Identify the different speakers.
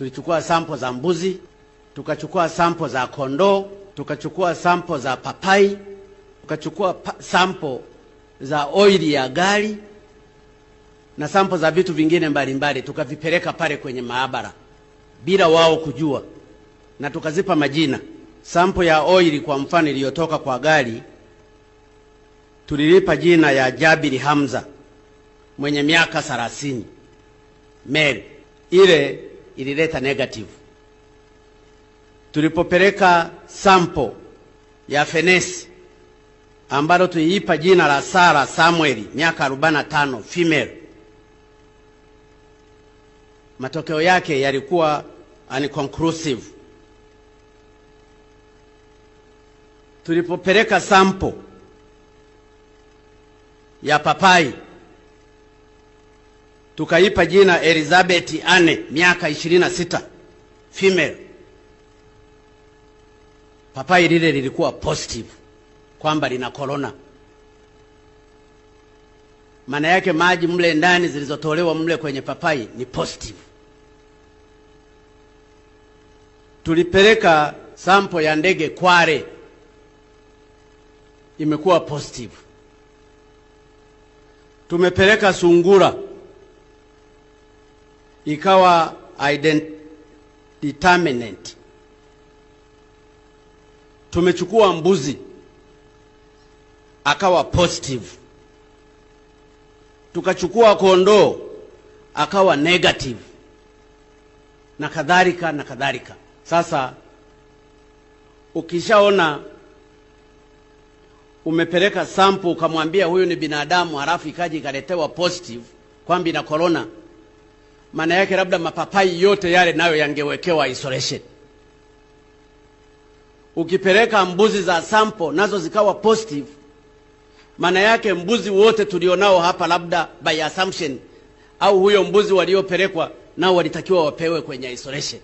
Speaker 1: Tulichukua sample za mbuzi, tukachukua sample za kondoo, tukachukua sample za papai, tukachukua sample za oili ya gari na sample za vitu vingine mbalimbali, tukavipeleka pale kwenye maabara bila wao kujua, na tukazipa majina. Sample ya oili kwa mfano iliyotoka kwa gari tulilipa jina ya Jabiri Hamza mwenye miaka 30, male. Ile ilileta negative. Tulipopeleka sample ya fenesi ambalo tuliipa jina la Sara Samuel miaka 45, female, matokeo yake yalikuwa unconclusive. Tulipopeleka sample ya papai tukaipa jina Elizabeth Anne miaka 26, female, papai lile lilikuwa positive kwamba lina corona. Maana yake maji mle ndani zilizotolewa mle kwenye papai ni positive. Tulipeleka sample ya ndege Kware, imekuwa positive. Tumepeleka sungura, ikawa determinant. Tumechukua mbuzi, akawa positive. Tukachukua kondoo, akawa negative, na kadhalika na kadhalika. Sasa ukishaona umepeleka sample ukamwambia huyu ni binadamu, halafu ikaji ikaletewa positive kwamba ina corona, maana yake labda mapapai yote yale nayo yangewekewa isolation. Ukipeleka mbuzi za sample nazo zikawa positive, maana yake mbuzi wote tulionao hapa labda by assumption, au huyo mbuzi waliopelekwa nao walitakiwa wapewe kwenye isolation.